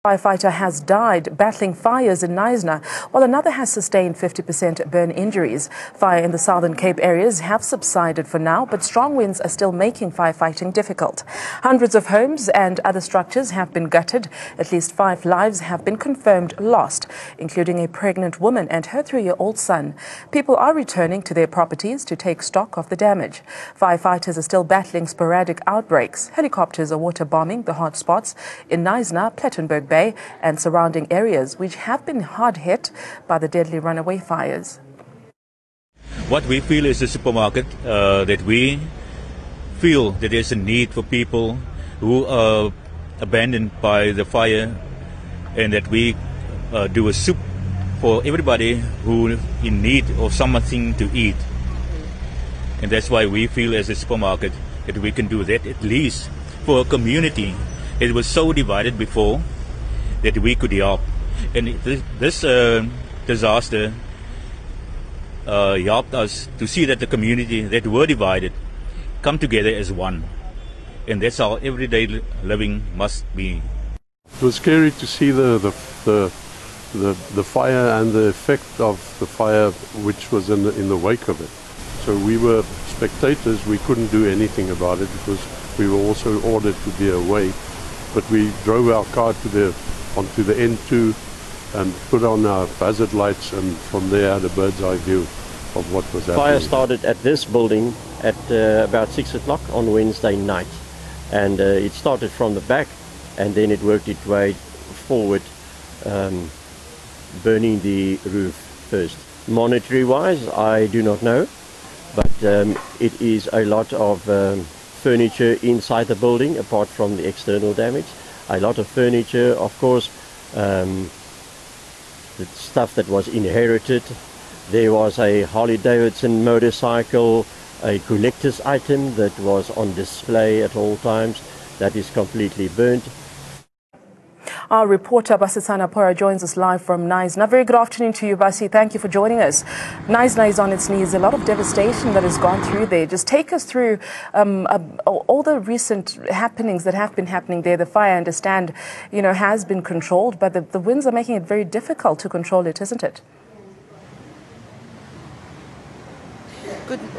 Firefighter has died battling fires in Knysna, while another has sustained 50% burn injuries. Fire in the Southern Cape areas have subsided for now, but strong winds are still making firefighting difficult. Hundreds of homes and other structures have been gutted. At least 5 lives have been confirmed lost, including a pregnant woman and her 3-year-old son. People are returning to their properties to take stock of the damage. Firefighters are still battling sporadic outbreaks. Helicopters are water bombing the hotspots in Knysna, Plettenberg Bay and surrounding areas, which have been hard hit by the deadly runaway fires. What we feel is a supermarket that we feel that there's a need for people who are abandoned by the fire, and that we do a soup for everybody who in need of something to eat. And that's why we feel as a supermarket that we can do that, at least for a community. It was so divided before that we could help, and this disaster helped us to see that the community that were divided come together as one, and that's how everyday living must be. It was scary to see the fire and the effect of the fire which was in the wake of it. So we were spectators. We couldn't do anything about it because we were also ordered to be away. But we drove our car onto the N2 and put on our hazard lights, and from there had a bird's eye view of what was happening. Fire started at this building at about 6 o'clock on Wednesday night, and it started from the back and then it worked its way forward, burning the roof first. Monetary wise, I do not know, but it is a lot of furniture inside the building apart from the external damage. A lot of furniture, of course, the stuff that was inherited. There was a Harley-Davidson motorcycle, a collector's item that was on display at all times, that is completely burnt. Our reporter Basisana Pora joins us live from Knysna. Very good afternoon to you, Basi. Thank you for joining us. Knysna is on its knees. A lot of devastation that has gone through there. Just take us through all the recent happenings that have been happening there. The fire, I understand, has been controlled, but the winds are making it very difficult to control it, isn't it?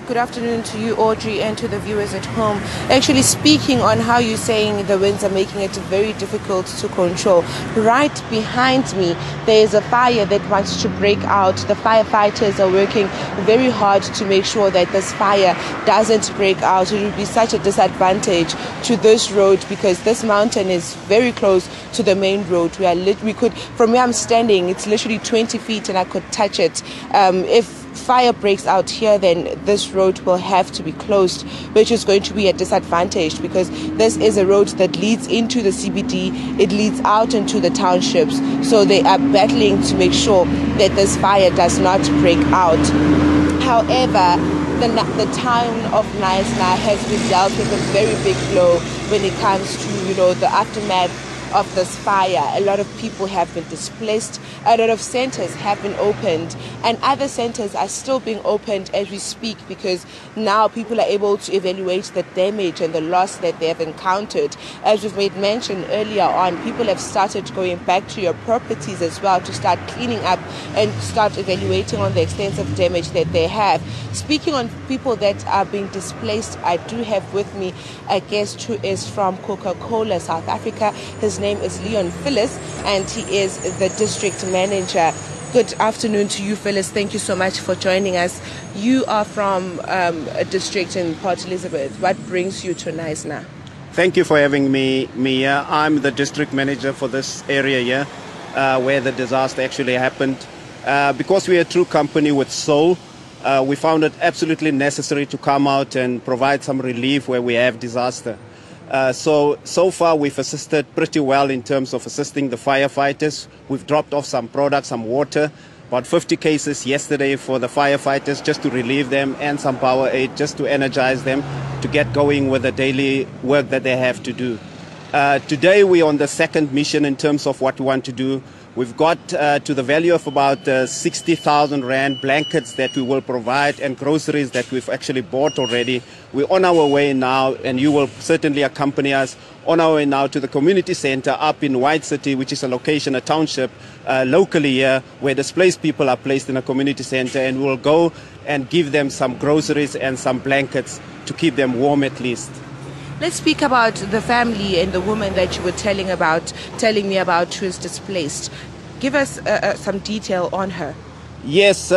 Good afternoon to you, Audrey, and to the viewers at home. Actually, speaking on how you're saying the winds are making it very difficult to control, right behind me there is a fire that wants to break out. The firefighters are working very hard to make sure that this fire doesn't break out. It would be such a disadvantage to this road because this mountain is very close to the main road. We could, from where I'm standing, it's literally 20 feet and I could touch it. If fire breaks out here, then this road will have to be closed, which is going to be a disadvantage because this is a road that leads into the CBD. It leads out into the townships, so they are battling to make sure that this fire does not break out. However, the town of Knysna has been dealt with a very big blow when it comes to the aftermath of this fire. A lot of people have been displaced, a lot of centers have been opened, and other centers are still being opened as we speak because now people are able to evaluate the damage and the loss that they have encountered. As we've made mention earlier on, people have started going back to your properties as well to start cleaning up and start evaluating on the extensive damage that they have. Speaking on people that are being displaced, I do have with me a guest who is from Coca-Cola South Africa. His name is Leon Phyllis, and he is the district manager. Good afternoon to you, Phyllis. Thank you so much for joining us. You are from a district in Port Elizabeth. What brings you to Knysna? Thank you for having me here. I'm the district manager for this area here, where the disaster actually happened. Because we're a true company with soul, we found it absolutely necessary to come out and provide some relief where we have disaster. So far we've assisted pretty well in terms of assisting the firefighters. We've dropped off some products, some water, about 50 cases yesterday for the firefighters just to relieve them, and some power aid just to energize them to get going with the daily work that they have to do. Today we're on the second mission in terms of what we want to do. We've got to the value of about 60,000 Rand blankets that we will provide and groceries that we've actually bought already. We're on our way now, and you will certainly accompany us on our way now to the community center up in White City, which is a location, a township locally here, where displaced people are placed in a community center, and we'll go and give them some groceries and some blankets to keep them warm at least. Let's speak about the family and the woman that you were telling me about who is displaced. Give us some detail on her. Yes,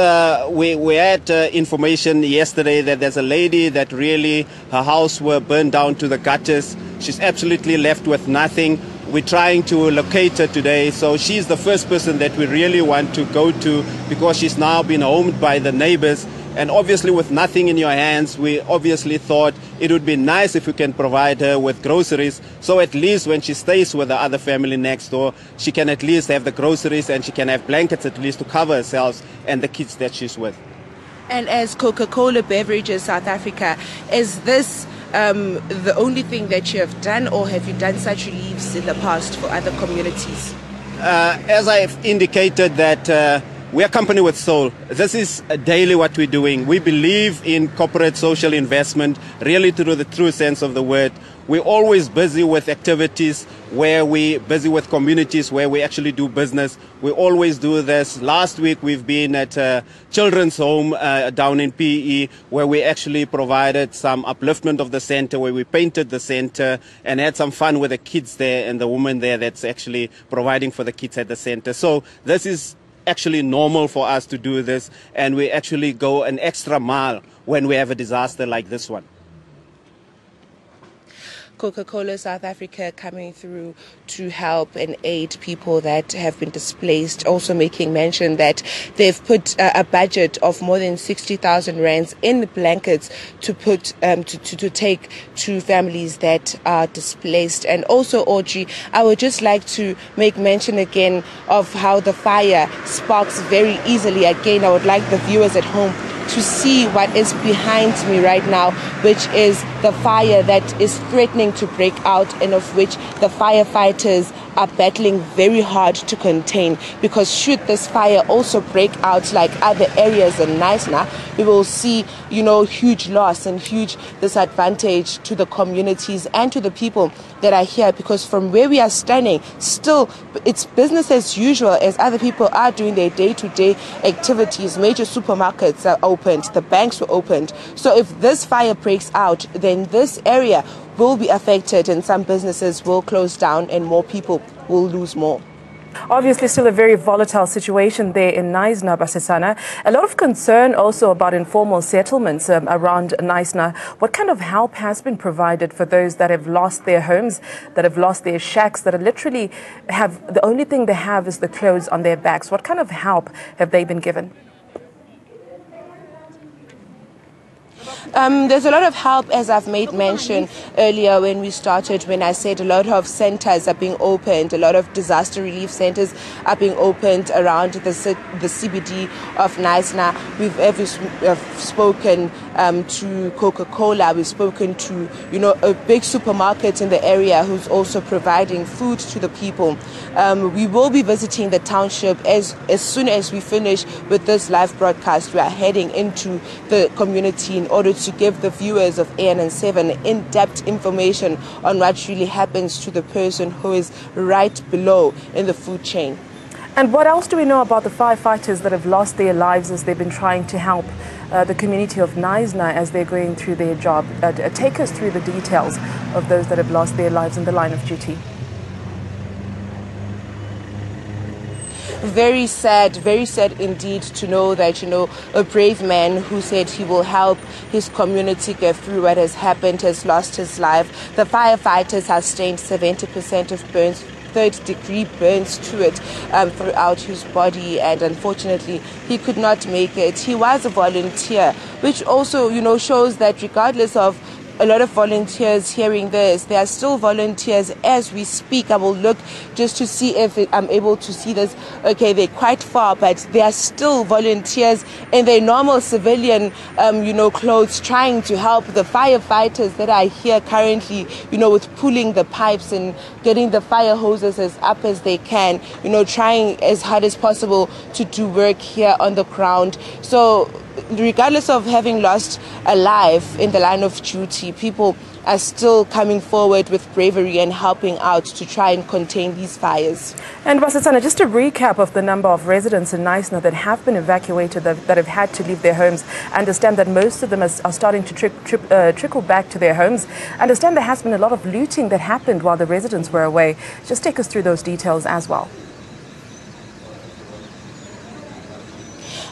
we had information yesterday that there's a lady that really, her house were burned down to the gutters. She's absolutely left with nothing. We're trying to locate her today, so she's the first person that we really want to go to, because she's now been homed by the neighbors. And obviously with nothing in your hands, we obviously thought it would be nice if we can provide her with groceries, so at least when she stays with the other family next door, she can at least have the groceries and she can have blankets at least to cover herself and the kids that she's with. And as Coca-Cola Beverages South Africa, is this the only thing that you have done, or have you done such reliefs in the past for other communities? As I've indicated that we are a company with soul. This is daily what we're doing. We believe in corporate social investment, really through the true sense of the word. We're always busy with activities where we're busy with communities where we actually do business. We always do this. Last week we've been at a children's home down in PE, where we actually provided some upliftment of the center, where we painted the center and had some fun with the kids there and the woman there that's actually providing for the kids at the center. So this is actually normal for us to do this, and we actually go an extra mile when we have a disaster like this one. Coca-Cola South Africa coming through to help and aid people that have been displaced, also making mention that they've put a budget of more than 60,000 rands in blankets to put to take to families that are displaced. And also, Audrey, I would just like to make mention again of how the fire sparks very easily. Again, I would like the viewers at home to see what is behind me right now, which is the fire that is threatening to break out, and of which the firefighters are battling very hard to contain, because should this fire also break out like other areas in Knysna, we will see, huge loss and huge disadvantage to the communities and to the people that are here, because from where we are standing, still it's business as usual as other people are doing their day-to-day activities. Major supermarkets are opened, the banks were opened. So if this fire breaks out, then this area will be affected and some businesses will close down and more people will lose more. Obviously, still a very volatile situation there in Knysna, Basisana. A lot of concern also about informal settlements around Knysna. What kind of help has been provided for those that have lost their homes, that have lost their shacks, that are literally have the only thing they have is the clothes on their backs? What kind of help have they been given? There's a lot of help, as I've made mention earlier when we started, when I said a lot of centers are being opened, a lot of disaster relief centers are being opened around the CBD of Knysna. We've spoken to Coca-Cola, we've spoken to, a big supermarket in the area who's also providing food to the people. We will be visiting the township as soon as we finish with this live broadcast. We are heading into the community in order to give the viewers of ANN7 in-depth information on what really happens to the person who is right below in the food chain. And what else do we know about the firefighters that have lost their lives as they've been trying to help the community of Knysna as they're going through their job? Take us through the details of those that have lost their lives in the line of duty. Very sad indeed to know that, a brave man who said he will help his community get through what has happened has lost his life. The firefighters have sustained 70% of burns, third-degree burns to it throughout his body, and unfortunately he could not make it. He was a volunteer, which also, shows that regardless of a lot of volunteers hearing this. There are still volunteers as we speak. I will look just to see if I'm able to see this. Okay, they're quite far, but there are still volunteers in their normal civilian, clothes, trying to help the firefighters that are here currently, with pulling the pipes and getting the fire hoses as up as they can, trying as hard as possible to do work here on the ground. So regardless of having lost a life in the line of duty, people are still coming forward with bravery and helping out to try and contain these fires. And Basetsana, just a recap of the number of residents in Knysna that have been evacuated, that have had to leave their homes. I understand that most of them are starting to trickle back to their homes. I understand there has been a lot of looting that happened while the residents were away. Just take us through those details as well.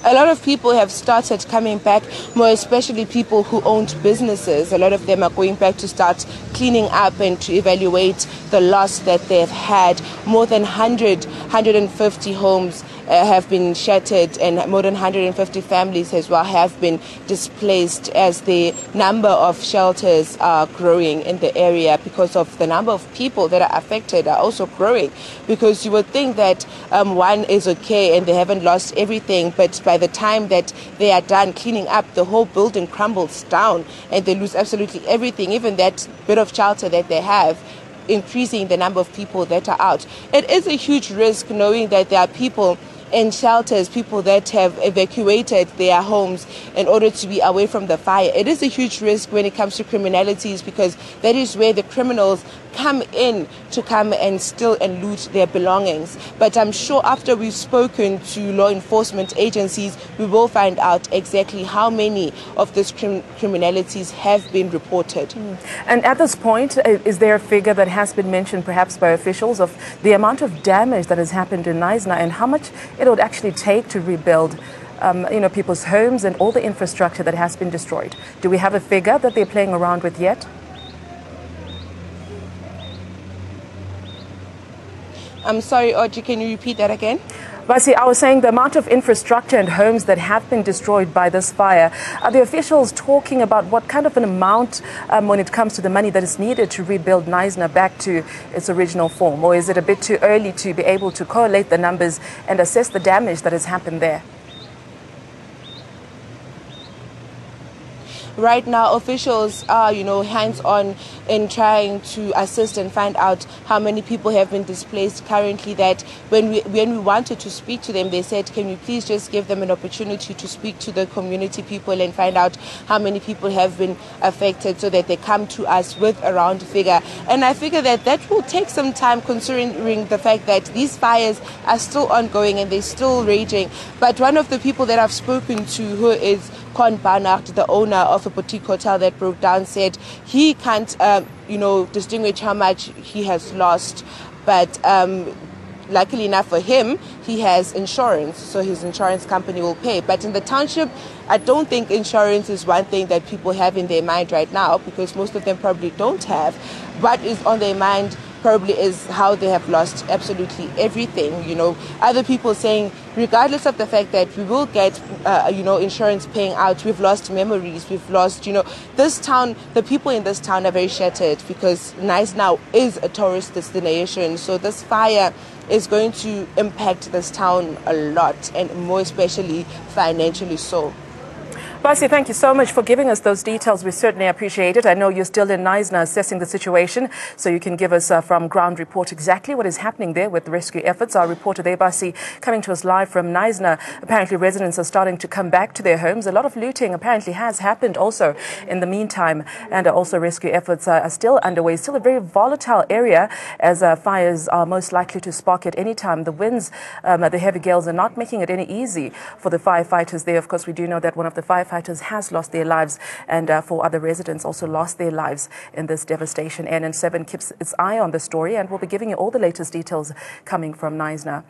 A lot of people have started coming back, more especially people who owned businesses. A lot of them are going back to start cleaning up and to evaluate the loss that they've had. More than 150 homes have been shattered, and more than 150 families as well have been displaced, as the number of shelters are growing in the area because of the number of people that are affected are also growing. Because you would think that one is okay and they haven't lost everything, but by the time that they are done cleaning up, the whole building crumbles down and they lose absolutely everything, even that bit of shelter that they have, increasing the number of people that are out. It is a huge risk knowing that there are people in shelters, people that have evacuated their homes in order to be away from the fire. It is a huge risk when it comes to criminalities, because that is where the criminals come in to come and steal and loot their belongings. But I'm sure after we've spoken to law enforcement agencies, we will find out exactly how many of these criminalities have been reported. And at this point, is there a figure that has been mentioned perhaps by officials of the amount of damage that has happened in Knysna and how much it would actually take to rebuild people's homes and all the infrastructure that has been destroyed? Do we have a figure that they're playing around with yet? I'm sorry, Audrey, can you repeat that again? Basi, I was saying the amount of infrastructure and homes that have been destroyed by this fire. Are the officials talking about what kind of an amount when it comes to the money that is needed to rebuild Knysna back to its original form? Or is it a bit too early to be able to correlate the numbers and assess the damage that has happened there? Right now, officials are, hands-on in trying to assist and find out how many people have been displaced currently. That when we wanted to speak to them, they said, can you please just give them an opportunity to speak to the community people and find out how many people have been affected so that they come to us with a round figure. And I figure that that will take some time, considering the fact that these fires are still ongoing and they're still raging. But one of the people that I've spoken to, who is Con Barnard, the owner of a boutique hotel that broke down, said he can't, distinguish how much he has lost. But luckily enough for him, he has insurance, so his insurance company will pay. But in the township, I don't think insurance is one thing that people have in their mind right now, because most of them probably don't have. What is on their mind probably is how they have lost absolutely everything. Other people saying, regardless of the fact that we will get, insurance paying out, we've lost memories, we've lost, this town, the people in this town are very shattered because Knysna is a tourist destination. So this fire is going to impact this town a lot, and more especially financially so. Basi, thank you so much for giving us those details. We certainly appreciate it. I know you're still in Knysna assessing the situation, so you can give us from ground report exactly what is happening there with the rescue efforts. Our reporter there, Basi, coming to us live from Knysna. Apparently residents are starting to come back to their homes. A lot of looting apparently has happened also in the meantime, and also rescue efforts are still underway. Still a very volatile area, as fires are most likely to spark at any time. The winds, the heavy gales are not making it any easy for the firefighters there. Of course, we do know that one of the firefighters has lost their lives, and 4 other residents also lost their lives in this devastation. NN7 keeps its eye on the story, and we'll be giving you all the latest details coming from Knysna.